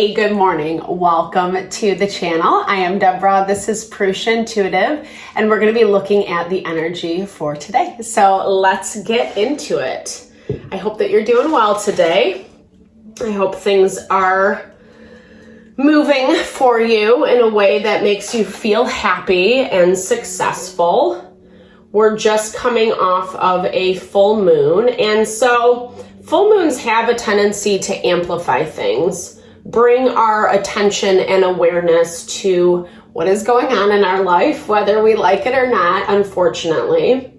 Hey, good morning. Welcome to the channel. I am Deborah. This is Purusha Intuitive, and we're going to be looking at the energy for today. So let's get into it. I hope that you're doing well today. I hope things are moving for you in a way that makes you feel happy and successful. We're just coming off of a full moon, and so full moons have a tendency to amplify things, bring our attention and awareness to what is going on in our life, whether we like it or not, unfortunately.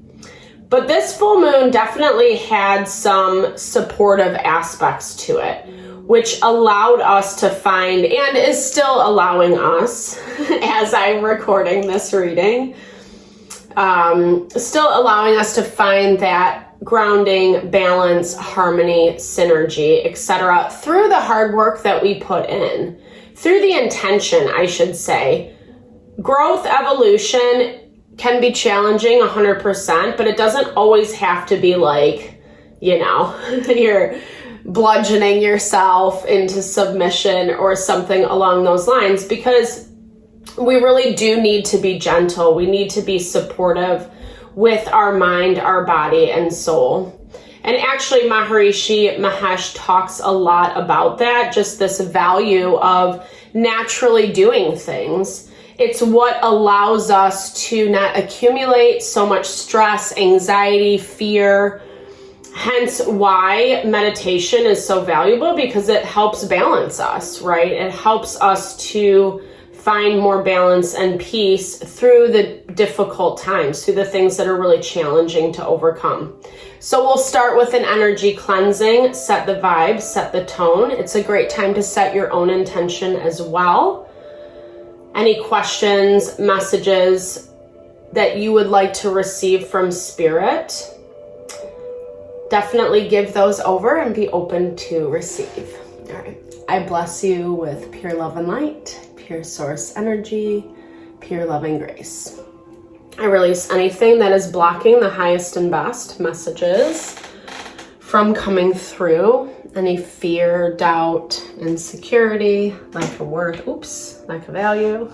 But this full moon definitely had some supportive aspects to it, which allowed us to find, and is still allowing us, as I'm recording this reading, still allowing us to find that grounding, balance, harmony, synergy, etc. through the hard work that we put in, through the intention, I should say. Growth, evolution can be challenging 100%, but it doesn't always have to be like, you're bludgeoning yourself into submission or something along those lines, because we really do need to be gentle. We need to be supportive with our mind, our body, and soul. And actually, Maharishi Mahesh talks a lot about that, just this value of naturally doing things. It's what allows us to not accumulate so much stress, anxiety, fear. Hence why meditation is so valuable, because it helps balance us, right? It helps us to find more balance and peace through the difficult times, through the things that are really challenging to overcome. So we'll start with an energy cleansing, set the vibe, set the tone. It's a great time to set your own intention as well. Any questions, messages that you would like to receive from Spirit, definitely give those over and be open to receive. All right. I bless you with pure love and light, pure source energy, pure love and grace. I release anything that is blocking the highest and best messages from coming through. Any fear, doubt, insecurity, lack of worth, lack of value,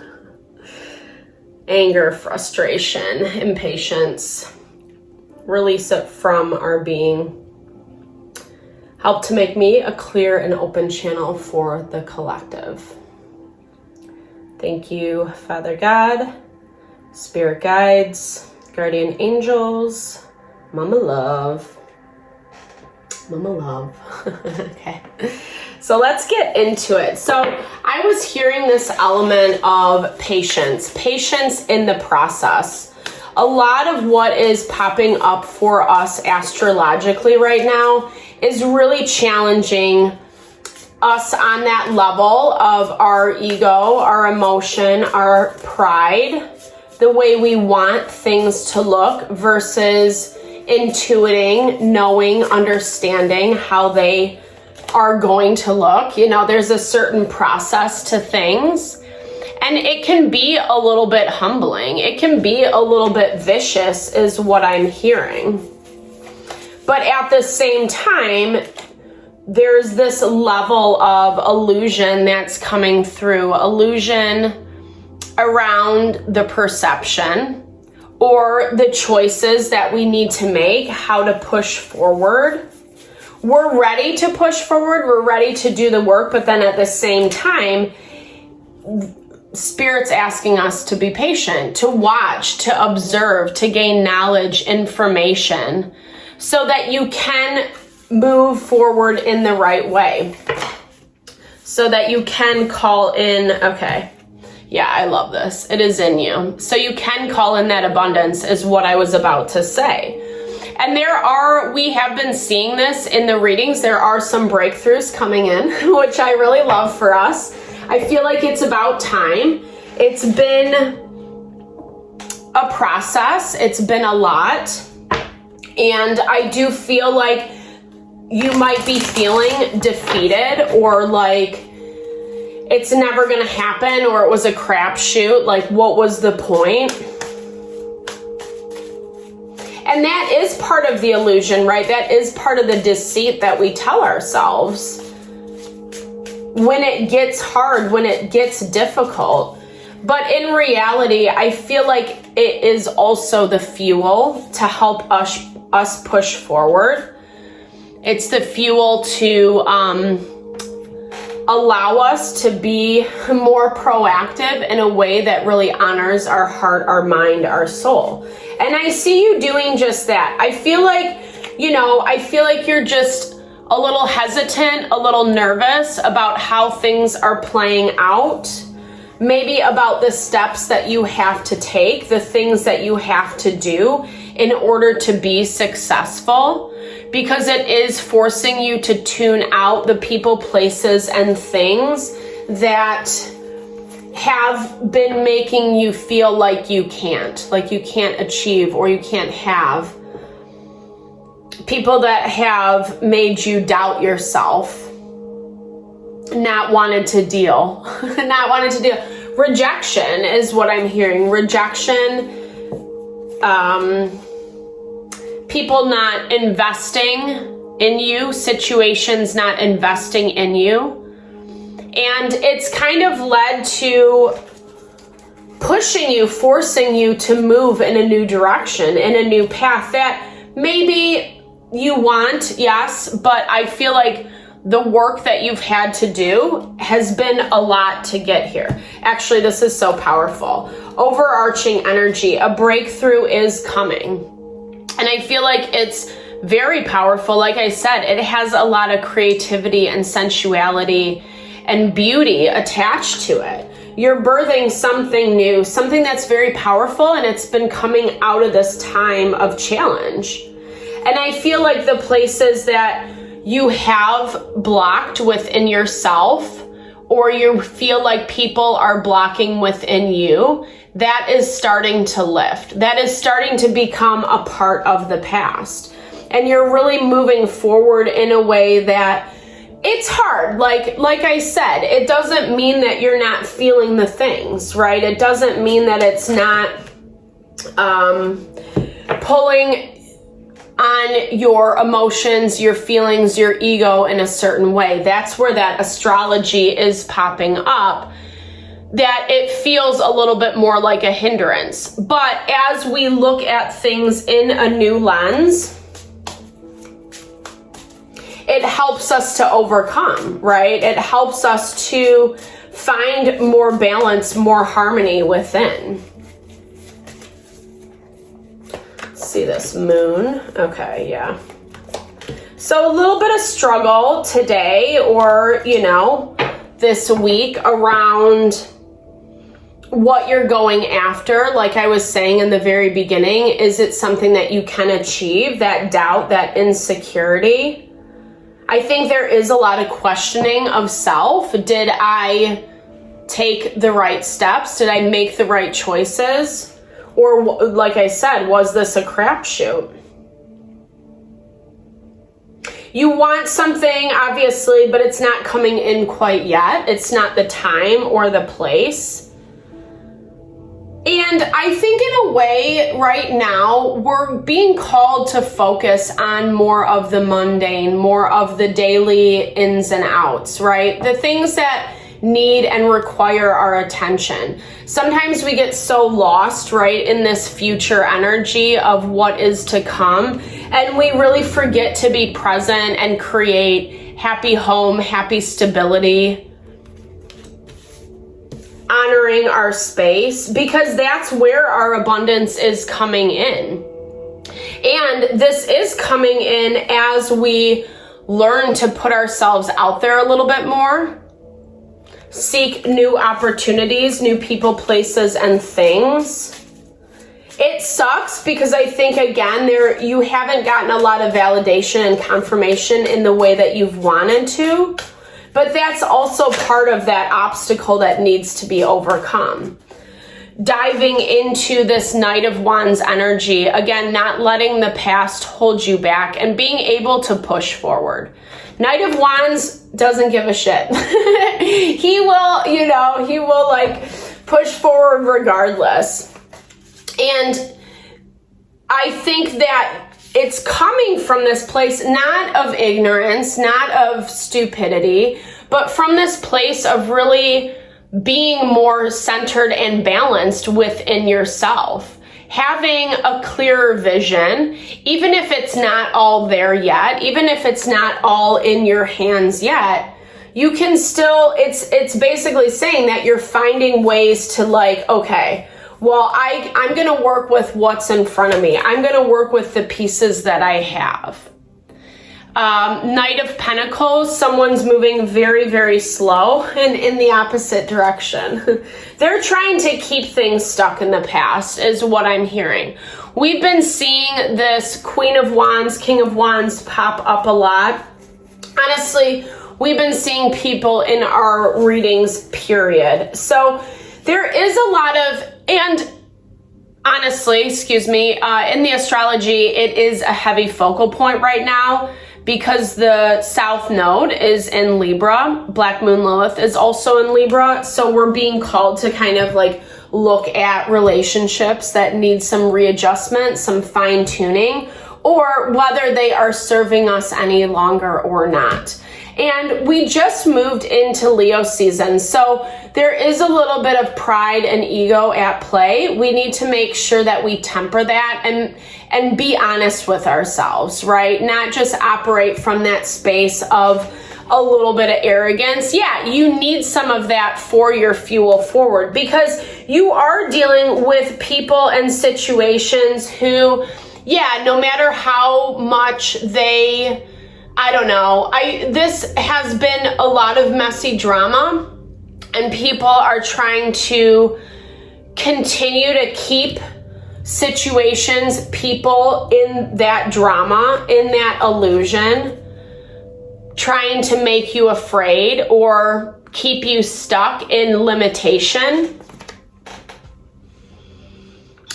anger, frustration, impatience. Release it from our being. Help to make me a clear and open channel for the collective. Thank you, Father God, Spirit Guides, Guardian Angels, Mama Love. Mama Love. Okay. So let's get into it. So I was hearing this element of patience in the process. A lot of what is popping up for us astrologically right now is really challenging us on that level of our ego, our emotion, our pride, the way we want things to look versus intuiting, knowing, understanding how they are going to look. There's a certain process to things, and it can be a little bit humbling. It can be a little bit vicious is what I'm hearing. But at the same time, there's this level of illusion that's coming through, illusion around the perception or the choices that we need to make, how to push forward. We're ready to push forward, we're ready to do the work, but then at the same time, Spirit's asking us to be patient, to watch, to observe, to gain knowledge, information, so that you can move forward in the right way, so that you can call in, I love this. It is in you. So you can call in that abundance is what I was about to say. And we have been seeing this in the readings. There are some breakthroughs coming in, which I really love for us. I feel like it's about time. It's been a process. It's been a lot. And I do feel like you might be feeling defeated, or like it's never going to happen, or it was a crapshoot. Like, what was the point? And that is part of the illusion, right? That is part of the deceit that we tell ourselves. when it gets hard, when it gets difficult. But in reality, I feel like it is also the fuel to help us push forward. It's the fuel to allow us to be more proactive in a way that really honors our heart, our mind, our soul. And I see you doing just that. I feel like you're just a little hesitant, a little nervous about how things are playing out. Maybe about the steps that you have to take, the things that you have to do in order to be successful, because it is forcing you to tune out the people, places, and things that have been making you feel like you can't achieve or you can't have. People that have made you doubt yourself. Not wanted to deal. Rejection is what I'm hearing. Rejection. People not investing in you. Situations not investing in you. And it's kind of led to pushing you, forcing you to move in a new direction, in a new path that maybe you want, yes, but I feel like the work that you've had to do has been a lot to get here. Actually, this is so powerful. Overarching energy, a breakthrough is coming. And I feel like it's very powerful. Like I said, it has a lot of creativity and sensuality and beauty attached to it. You're birthing something new, something that's very powerful, and it's been coming out of this time of challenge. And I feel like the places that you have blocked within yourself, or you feel like people are blocking within you, that is starting to lift. That is starting to become a part of the past. And you're really moving forward in a way that it's hard. Like I said, it doesn't mean that you're not feeling the things, right? It doesn't mean that it's not pulling on your emotions, your feelings, your ego in a certain way. That's where that astrology is popping up, that it feels a little bit more like a hindrance. But as we look at things in a new lens, it helps us to overcome, right? It helps us to find more balance, more harmony within. See this moon. Okay, yeah. So a little bit of struggle today, or, this week around what you're going after. Like I was saying in the very beginning, is it something that you can achieve? That doubt, that insecurity. I think there is a lot of questioning of self. Did I take the right steps? Did I make the right choices? Or, like I said, was this a crapshoot? You want something, obviously, but it's not coming in quite yet. It's not the time or the place. And I think in a way, right now, we're being called to focus on more of the mundane, more of the daily ins and outs, right? The things that need and require our attention. Sometimes we get so lost, right, in this future energy of what is to come, and we really forget to be present and create happy home, happy stability, honoring our space, because that's where our abundance is coming in. And this is coming in as we learn to put ourselves out there a little bit more. Seek new opportunities, new people, places, and things. It sucks because I think, again, you haven't gotten a lot of validation and confirmation in the way that you've wanted to, but that's also part of that obstacle that needs to be overcome. Diving into this Knight of Wands energy, again, not letting the past hold you back and being able to push forward. Knight of Wands doesn't give a shit. He will like push forward regardless. And I think that it's coming from this place, not of ignorance, not of stupidity, but from this place of really being more centered and balanced within yourself. Having a clearer vision, even if it's not all there yet, even if it's not all in your hands yet, you can still, it's basically saying that you're finding ways to like, okay, well, I'm going to work with what's in front of me. I'm going to work with the pieces that I have. Knight of Pentacles, someone's moving very, very slow and in the opposite direction. They're trying to keep things stuck in the past is what I'm hearing. We've been seeing this Queen of Wands, King of Wands pop up a lot. Honestly, we've been seeing people in our readings, period. So there is a lot of, and honestly, in the astrology, it is a heavy focal point right now because the South Node is in Libra. Black Moon Lilith is also in Libra. So we're being called to kind of like look at relationships that need some readjustment, some fine tuning, or whether they are serving us any longer or not. And we just moved into Leo season, so there is a little bit of pride and ego at play. We need to make sure that we temper that and be honest with ourselves, right? Not just operate from that space of a little bit of arrogance. Yeah, you need some of that for your fuel forward because you are dealing with people and situations who, yeah, no matter how much they, I don't know, this has been a lot of messy drama and people are trying to continue to keep situations, people in that drama, in that illusion, trying to make you afraid or keep you stuck in limitation.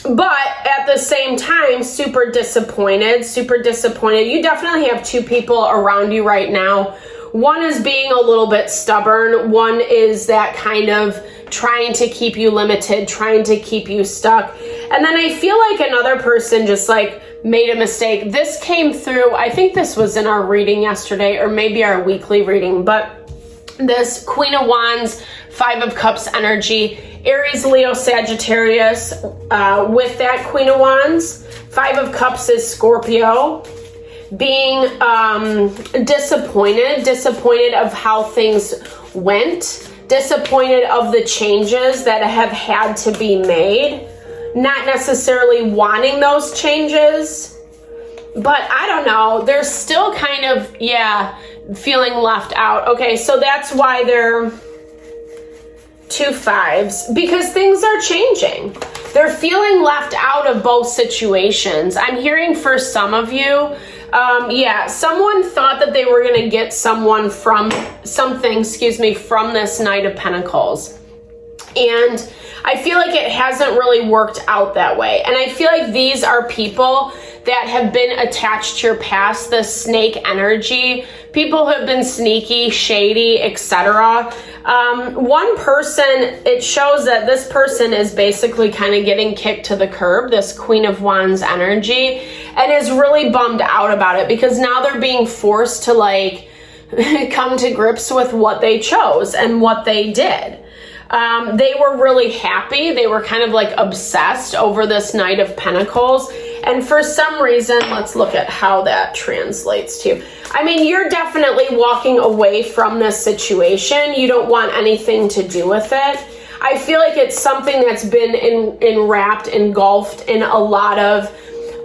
But at the same time, super disappointed. You definitely have two people around you right now. One is being a little bit stubborn. One is that kind of trying to keep you limited, trying to keep you stuck. And then I feel like another person just like made a mistake. This came through, I think this was in our reading yesterday or maybe our weekly reading, but this Queen of Wands, Five of Cups energy, Aries, Leo, Sagittarius, with that Queen of Wands. Five of Cups is Scorpio, being disappointed of how things went, disappointed of the changes that have had to be made, not necessarily wanting those changes, but I don't know, they're still kind of, yeah, feeling left out. Okay, so that's why they're 2 5s, because things are changing. They're feeling left out of both situations. I'm hearing for some of you, someone thought that they were going to get something, from this Knight of Pentacles. And I feel like it hasn't really worked out that way. And I feel like these are people that have been attached to your past, the snake energy, people who have been sneaky, shady, etc. One person, it shows that this person is basically kind of getting kicked to the curb, this Queen of Wands energy, and is really bummed out about it because now they're being forced to like come to grips with what they chose and what they did. They were really happy. They were kind of like obsessed over this Knight of Pentacles. And for some reason, let's look at how that translates to you. I mean, you're definitely walking away from this situation. You don't want anything to do with it. I feel like it's something that's been engulfed in a lot of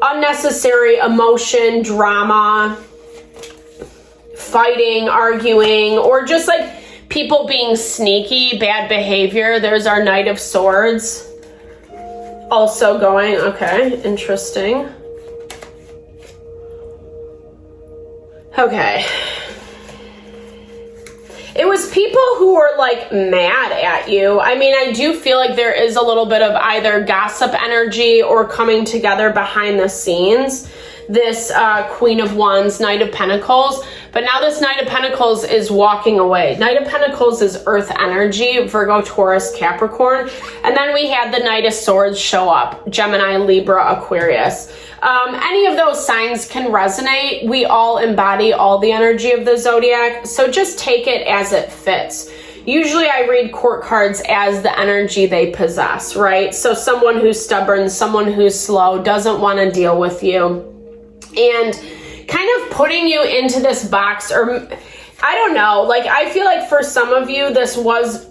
unnecessary emotion, drama, fighting, arguing, or just like people being sneaky, bad behavior. There's our Knight of Swords also going. Okay, interesting. Okay. It was people who were like mad at you. I mean, I do feel like there is a little bit of either gossip energy or coming together behind the scenes this Queen of Wands, Knight of Pentacles. But now this Knight of Pentacles is walking away. Knight of Pentacles is earth energy, Virgo, Taurus, Capricorn. And then we had the Knight of Swords show up, Gemini, Libra, Aquarius. Any of those signs can resonate. We all embody all the energy of the zodiac. So just take it as it fits. Usually I read court cards as the energy they possess, right? So someone who's stubborn, someone who's slow, doesn't want to deal with you. And kind of putting you into this box, or I don't know, like I feel like for some of you this was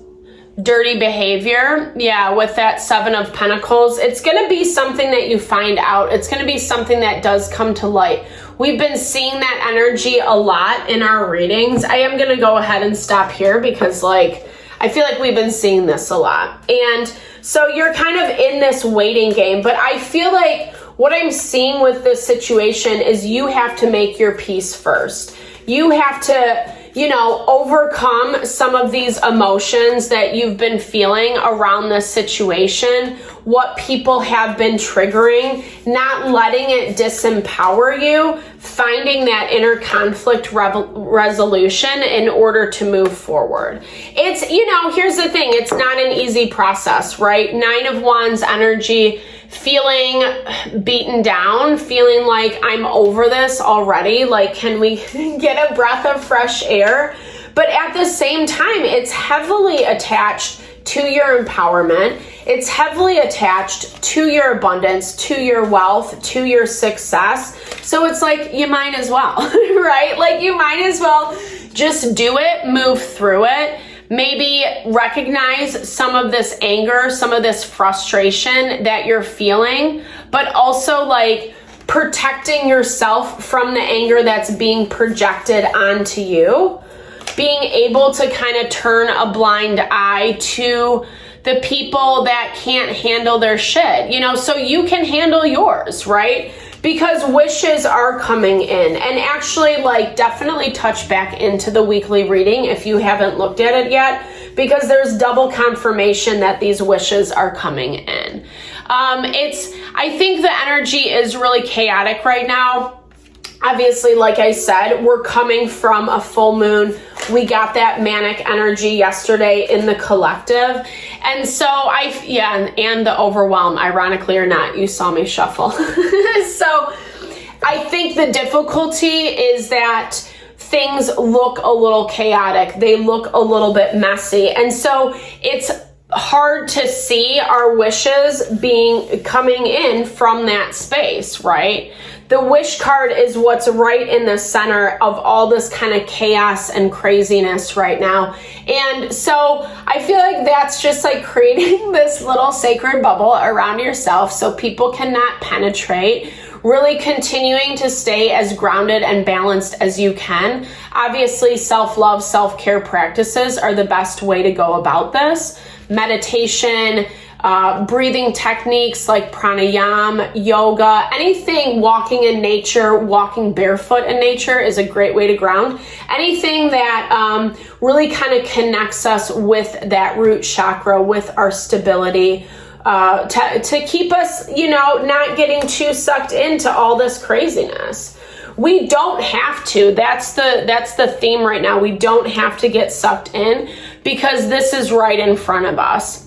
dirty behavior. Yeah, with that Seven of Pentacles, it's going to be something that you find out. It's going to be something that does come to light. We've been seeing that energy a lot in our readings. I am going to go ahead and stop here because like I feel like we've been seeing this a lot. And so you're kind of in this waiting game, but I feel like what I'm seeing with this situation is you have to make your peace first. You have to, you know, overcome some of these emotions that you've been feeling around this situation, what people have been triggering, not letting it disempower you, finding that inner conflict resolution in order to move forward. It's, you know, here's the thing, it's not an easy process, right? Nine of Wands energy, feeling beaten down, feeling like I'm over this already, like can we get a breath of fresh air? But at the same time, it's heavily attached to your empowerment. It's heavily attached to your abundance, to your wealth, to your success. So it's like you might as well, right? Like you might as well just do it, move through it. Maybe recognize some of this anger, some of this frustration that you're feeling, but also like protecting yourself from the anger that's being projected onto you. Being able to kind of turn a blind eye to the people that can't handle their shit, you know, so you can handle yours, right? Because wishes are coming in. And actually, like, definitely touch back into the weekly reading if you haven't looked at it yet, because there's double confirmation that these wishes are coming in. I think the energy is really chaotic right now. Obviously, like I said, we're coming from a full moon. We got that manic energy yesterday in the collective. And so and the overwhelm, ironically or not, you saw me shuffle. So I think the difficulty is that things look a little chaotic. They look a little bit messy. And so it's hard to see our wishes coming in from that space, right? The wish card is what's right in the center of all this kind of chaos and craziness right now. And so I feel like that's just like creating this little sacred bubble around yourself so people cannot penetrate, really continuing to stay as grounded and balanced as you can. Obviously, self-love, self-care practices are the best way to go about this. Meditation, breathing techniques like pranayama, yoga, anything walking in nature, walking barefoot in nature is a great way to ground. Anything that really kind of connects us with that root chakra, with our stability, to keep us, you know, not getting too sucked into all this craziness. We don't have to. That's the theme right now. We don't have to get sucked in because this is right in front of us.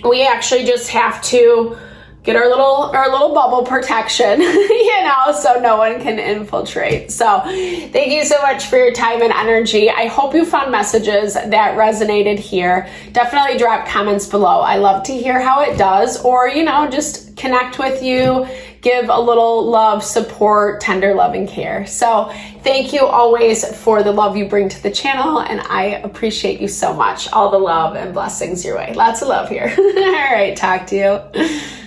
We actually just have to get our little bubble protection, you know, so no one can infiltrate. So thank you so much for your time and energy. I hope you found messages that resonated here. Definitely drop comments below. I love to hear how it does, or, you know, just connect with you, give a little love, support, tender love and care. So thank you always for the love you bring to the channel, and I appreciate you so much. All the love and blessings your way. Lots of love here. All right, talk to you.